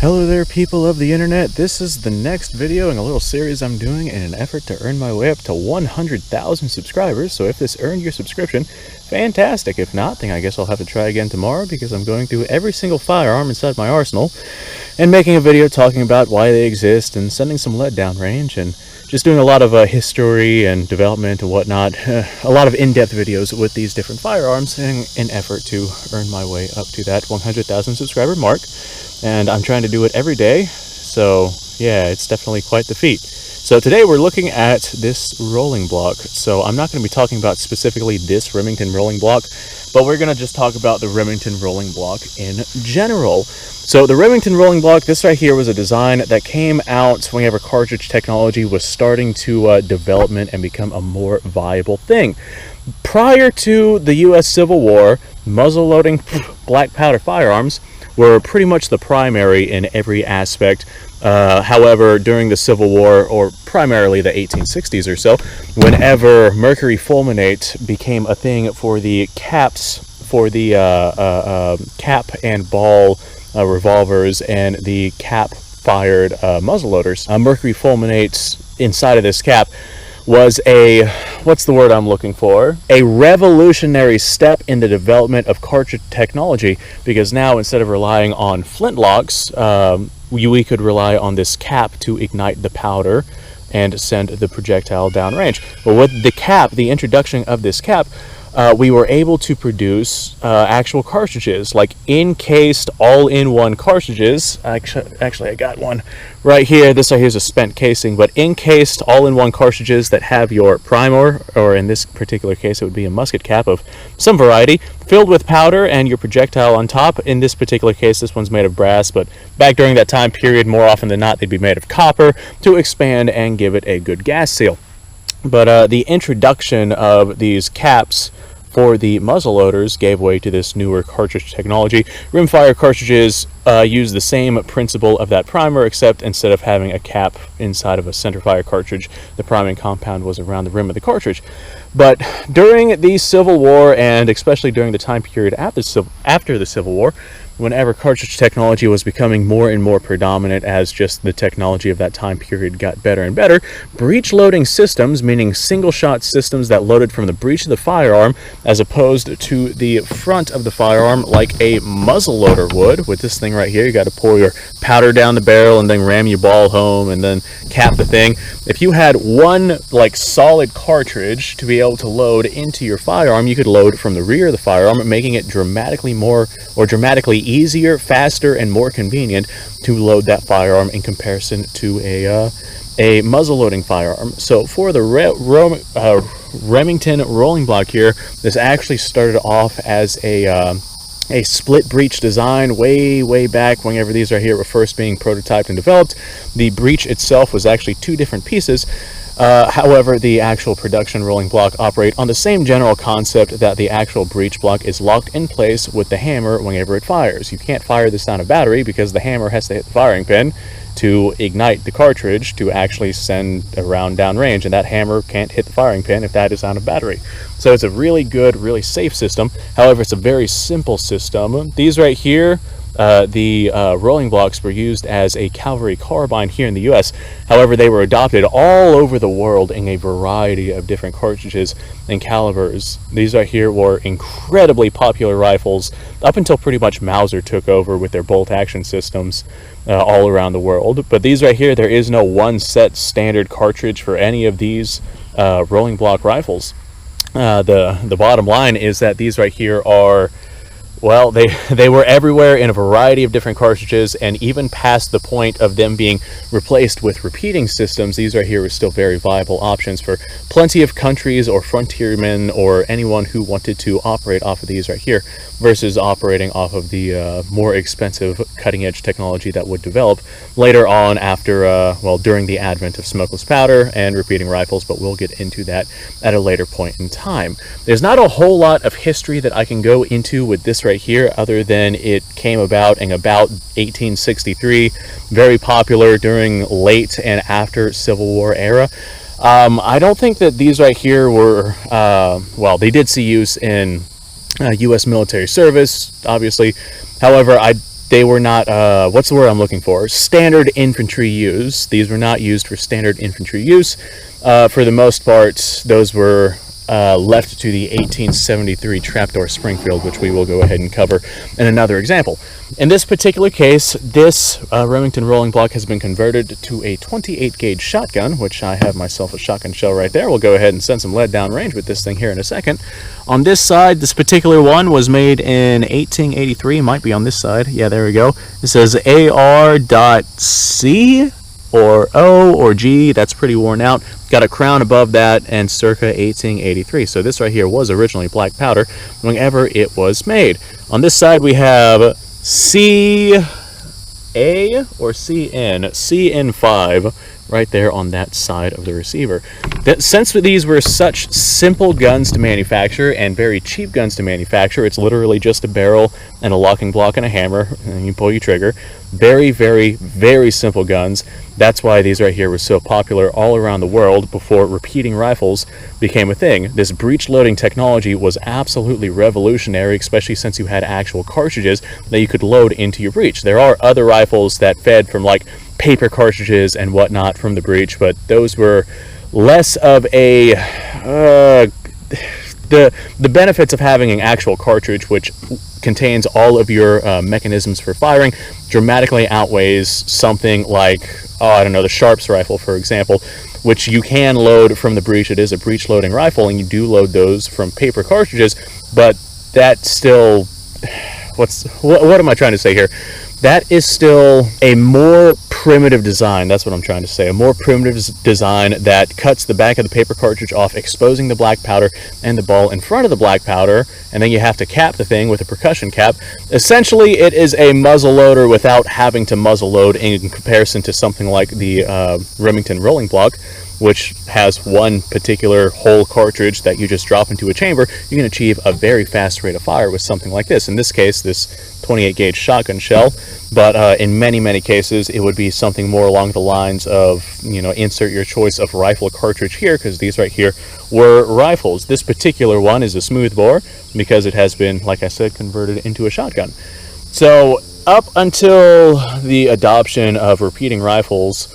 Hello there, people of the internet. This is the next video in a little series I'm doing in an effort to earn my way up to 100,000 subscribers. So if this earned your subscription, fantastic. If not, then I guess I'll have to try again tomorrow, because I'm going through every single firearm inside my arsenal and making a video talking about why they exist and sending some lead downrange and just doing a lot of history and development and whatnot, a lot of in-depth videos with these different firearms in an effort to earn my way up to that 100,000 subscriber mark. And I'm trying to do it every day, so yeah, it's definitely quite the feat. So today we're looking at this rolling block. So I'm not going to be talking about specifically this Remington rolling block, but we're going to just talk about the Remington rolling block in general. So the Remington rolling block, this right here was a design that came out whenever cartridge technology was starting to development and become a more viable thing. Prior to the US Civil War, muzzle-loading black powder firearms were pretty much the primary in every aspect. However, during the Civil War, or primarily the 1860s or so, whenever mercury fulminate became a thing for the caps, for the cap and ball revolvers and the cap-fired muzzleloaders, mercury fulminate inside of this cap was a, what's the word I'm looking for? A revolutionary step in the development of cartridge technology, because now instead of relying on flintlocks, we could rely on this cap to ignite the powder and send the projectile downrange. But with the cap, the introduction of this cap, we were able to produce actual cartridges, like encased all-in-one cartridges. Actually, I got one right here. This right here is a spent casing, but encased all-in-one cartridges that have your primer, or in this particular case, it would be a musket cap of some variety, filled with powder and your projectile on top. In this particular case, this one's made of brass, but back during that time period, more often than not, they'd be made of copper to expand and give it a good gas seal. But the introduction of these caps for the muzzle loaders gave way to this newer cartridge technology. Rimfire cartridges use the same principle of that primer, except instead of having a cap inside of a centerfire cartridge, the priming compound was around the rim of the cartridge. But during the Civil War, and especially during the time period after the Civil War, whenever cartridge technology was becoming more and more predominant as just the technology of that time period got better and better, breech loading systems, meaning single shot systems that loaded from the breech of the firearm as opposed to the front of the firearm like a muzzle loader would. With this thing right here, you got to pour your powder down the barrel and then ram your ball home and then cap the thing. If you had one like solid cartridge to be able to load into your firearm, you could load from the rear of the firearm, making it dramatically easier, faster, and more convenient to load that firearm in comparison to a muzzle-loading firearm. So for the Remington rolling block here, this actually started off as a split breech design way back whenever these right here were first being prototyped and developed. The breech itself was actually two different pieces. However, the actual production rolling block operate on the same general concept, that the actual breech block is locked in place with the hammer whenever it fires. You can't fire this on a battery because the hammer has to hit the firing pin to ignite the cartridge to actually send a round downrange, and that hammer can't hit the firing pin if that is on a battery. So it's a really good, really safe system. However, it's a very simple system. These right here, the rolling blocks were used as a cavalry carbine here in the US. However, they were adopted all over the world in a variety of different cartridges and calibers. These right here were incredibly popular rifles up until pretty much Mauser took over with their bolt action systems all around the world. But these right here, there is no one set standard cartridge for any of these rolling block rifles. The bottom line is that these right here are, well, they were everywhere in a variety of different cartridges, and even past the point of them being replaced with repeating systems, these right here were still very viable options for plenty of countries or frontiermen or anyone who wanted to operate off of these right here, versus operating off of the more expensive cutting-edge technology that would develop later on after, well, during the advent of smokeless powder and repeating rifles, but we'll get into that at a later point in time. There's not a whole lot of history that I can go into with this right here, other than it came about in about 1863, very popular during late and after Civil War era. I don't think that these right here were, well, they did see use in U.S. military service, obviously. However, I they were not, what's the word I'm looking for? Standard infantry use. These were not used for standard infantry use. For the most part, those were left to the 1873 trapdoor Springfield, which we will go ahead and cover in another example. In this particular case, this Remington rolling block has been converted to a 28 gauge shotgun, which I have myself a shotgun shell right there. We'll go ahead and send some lead down range with this thing here in a second. On this side, this particular one was made in 1883, might be on this side. Yeah, there we go. It says AR.C or O or G, that's pretty worn out. Got a crown above that, and circa 1883. So this right here was originally black powder whenever it was made. On this side we have CA or CN, CN5 right there on that side of the receiver. Since these were such simple guns to manufacture and very cheap guns to manufacture, it's literally just a barrel and a locking block and a hammer, and you pull your trigger. Very, very, very simple guns. That's why these right here were so popular all around the world before repeating rifles became a thing. This breech loading technology was absolutely revolutionary, especially since you had actual cartridges that you could load into your breech. There are other rifles that fed from like paper cartridges and whatnot from the breech, but those were less of a the benefits of having an actual cartridge which contains all of your mechanisms for firing dramatically outweighs something like, I don't know, the Sharps rifle, for example, which you can load from the breech. It is a breech loading rifle, and you do load those from paper cartridges, but that still, what am I trying to say here? That is still a more primitive design. That's what I'm trying to say. A more primitive design that cuts the back of the paper cartridge off, exposing the black powder and the ball in front of the black powder, and then you have to cap the thing with a percussion cap. Essentially, it is a muzzle loader without having to muzzle load in comparison to something like the Remington rolling block, which has one particular whole cartridge that you just drop into a chamber. You can achieve a very fast rate of fire with something like this. In this case, this 28 gauge shotgun shell, but in many cases it would be something more along the lines of, you know, insert your choice of rifle cartridge here, because these right here were rifles. This particular one is a smooth bore because it has been, like I said, converted into a shotgun. So up until the adoption of repeating rifles,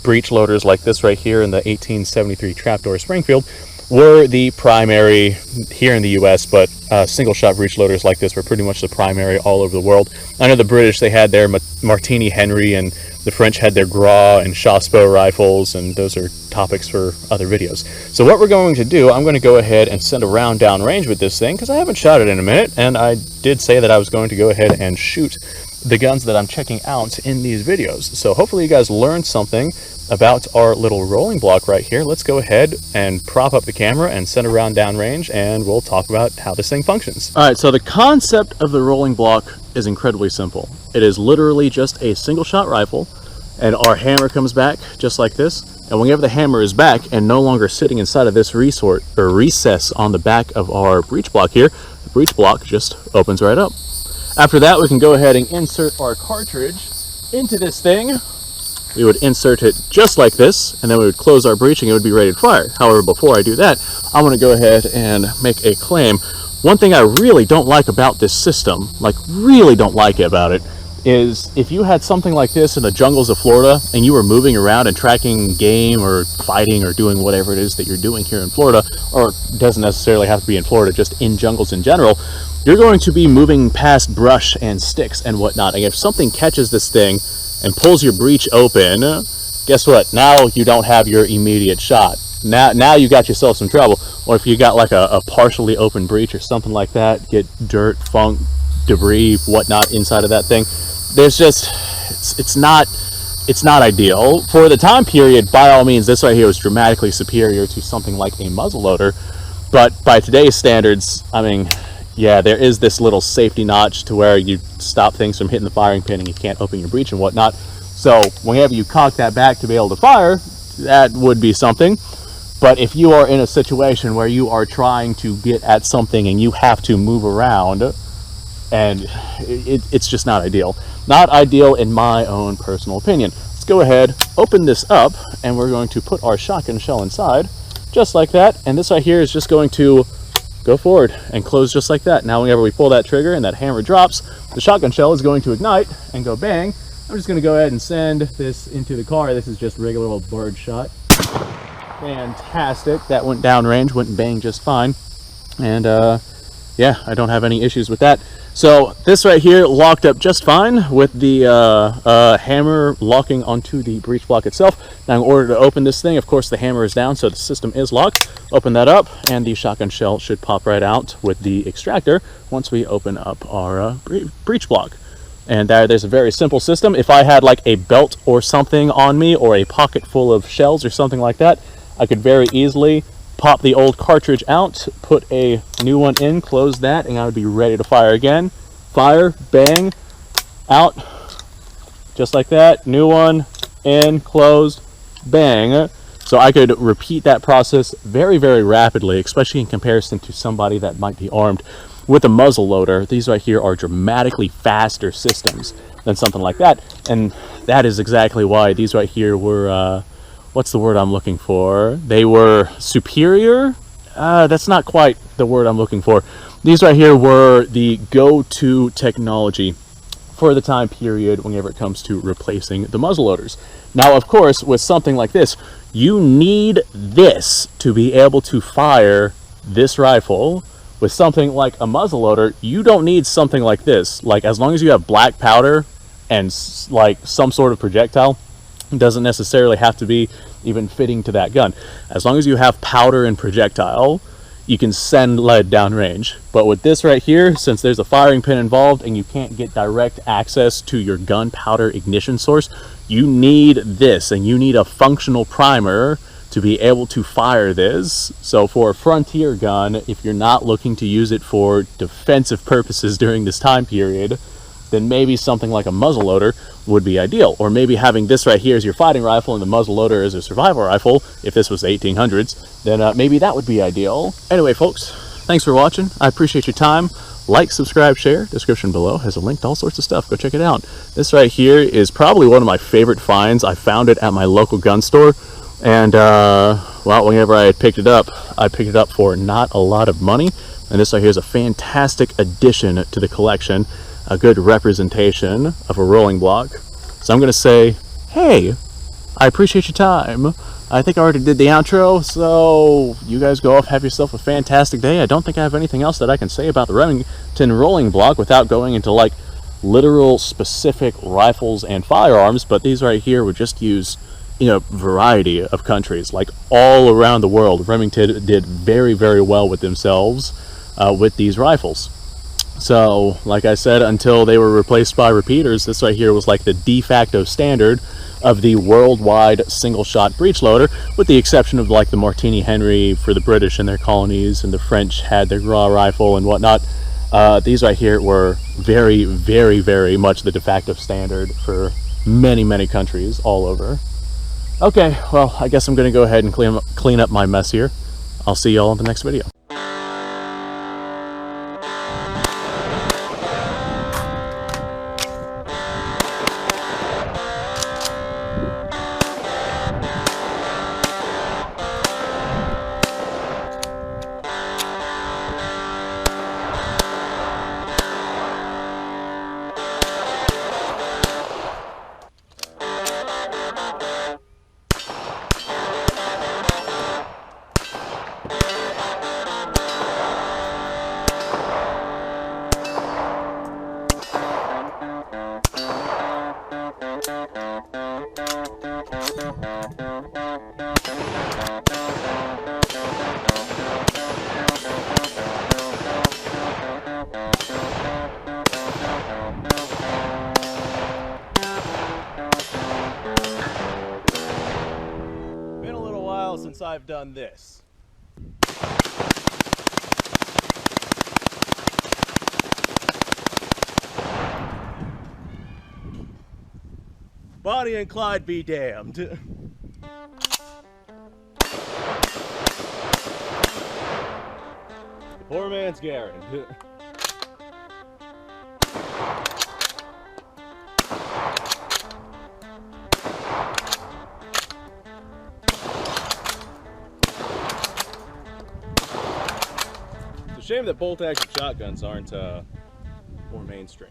breech loaders like this right here in the 1873 trapdoor Springfield were the primary here in the US, but single shot breech loaders like this were pretty much the primary all over the world. I know the British, they had their Martini Henry, and the French had their Gras and Chassepot rifles, and those are topics for other videos. So what we're going to do, I'm going to go ahead and send a round down range with this thing, because I haven't shot it in a minute, and I did say that I was going to go ahead and shoot the guns that I'm checking out in these videos. So hopefully you guys learned something about our little rolling block right here. Let's go ahead and prop up the camera and send a round down range, and we'll talk about how this thing functions. All right, so the concept of the rolling block is incredibly simple. It is literally just a single shot rifle, and our hammer comes back just like this. And whenever the hammer is back and no longer sitting inside of this recess on the back of our breech block here, the breech block just opens right up. After that, we can go ahead and insert our cartridge into this thing. We would insert it just like this, and then we would close our breech and it would be ready to fire. However, before I do that, I want to go ahead and make a claim. One thing I really don't like about this system, like really don't like about it, is if you had something like this in the jungles of Florida and you were moving around and tracking game or fighting or doing whatever it is that you're doing here in Florida, or it doesn't necessarily have to be in Florida, just in jungles in general, you're going to be moving past brush and sticks and whatnot. And if something catches this thing and pulls your breech open, guess what? Now you don't have your immediate shot. Now you got yourself some trouble. Or if you got like a partially open breech or something like that, get dirt, funk, debris, whatnot inside of that thing. There's just, it's not ideal. For the time period, by all means, this right here was dramatically superior to something like a muzzleloader. But by today's standards, I mean, yeah, there is this little safety notch to where you stop things from hitting the firing pin and you can't open your breech and whatnot. So whenever you cock that back to be able to fire, that would be something. But if you are in a situation where you are trying to get at something and you have to move around, and it's just not ideal. Not ideal in my own personal opinion. Let's go ahead, open this up, and we're going to put our shotgun shell inside, just like that. And this right here is just going to go forward and close just like that. Now whenever we pull that trigger and that hammer drops, the shotgun shell is going to ignite and go bang. I'm just going to go ahead and send this into the car. This is just regular little bird shot. Fantastic. That went downrange, went bang just fine. And yeah, I don't have any issues with that. So this right here locked up just fine with the hammer locking onto the breech block itself. Now in order to open this thing, of course the hammer is down, so the system is locked. Open that up and the shotgun shell should pop right out with the extractor once we open up our breech block. And there's a very simple system. If I had like a belt or something on me, or a pocket full of shells or something like that, I could very easily pop the old cartridge out, put a new one in, close that, and I would be ready to fire again. Fire, bang, out, just like that. New one, in, closed, bang. So I could repeat that process very, very rapidly, especially in comparison to somebody that might be armed with a muzzle loader. These right here are dramatically faster systems than something like that. And that is exactly why these right here were, what's the word I'm looking for? They were superior? That's not quite the word I'm looking for. These right here were the go-to technology for the time period whenever it comes to replacing the muzzle loaders. Now, of course, with something like this, you need this to be able to fire this rifle. With something like a muzzle loader, you don't need something like this. Like, as long as you have black powder and like some sort of projectile, it doesn't necessarily have to be even fitting to that gun. As long as you have powder and projectile, you can send lead downrange. But with this right here, since there's a firing pin involved and you can't get direct access to your gunpowder ignition source, you need this, and you need a functional primer to be able to fire this. So for a frontier gun, if you're not looking to use it for defensive purposes during this time period, then maybe something like a muzzle loader would be ideal. Or maybe having this right here as your fighting rifle and the muzzle loader as a survival rifle, if this was the 1800s, then maybe that would be ideal. Anyway, folks, thanks for watching. I appreciate your time. Like, subscribe, share. Description below has a link to all sorts of stuff. Go check it out. This right here is probably one of my favorite finds. I found it at my local gun store. And, well, whenever I had picked it up, I picked it up for not a lot of money. And this right here is a fantastic addition to the collection. A good representation of a rolling block. So I'm going to say, hey, I appreciate your time. I think I already did the outro, so you guys go off, have yourself a fantastic day. I don't think I have anything else that I can say about the Remington rolling block without going into, like, literal specific rifles and firearms, but these right here were just used in a variety of countries, like all around the world. Remington did very, very well with themselves with these rifles. So, like I said, until they were replaced by repeaters, this right here was like the de facto standard of the worldwide single-shot breech loader, with the exception of like the Martini Henry for the British and their colonies, and the French had their Gras rifle and whatnot. These right here were very, very, very much the de facto standard for many, many countries all over. Okay, well, I guess I'm going to go ahead and clean up my mess here. I'll see y'all in the next video. Since I've done this. Bonnie and Clyde be damned. Poor man's Garrett. shame that bolt-action shotguns aren't more mainstream.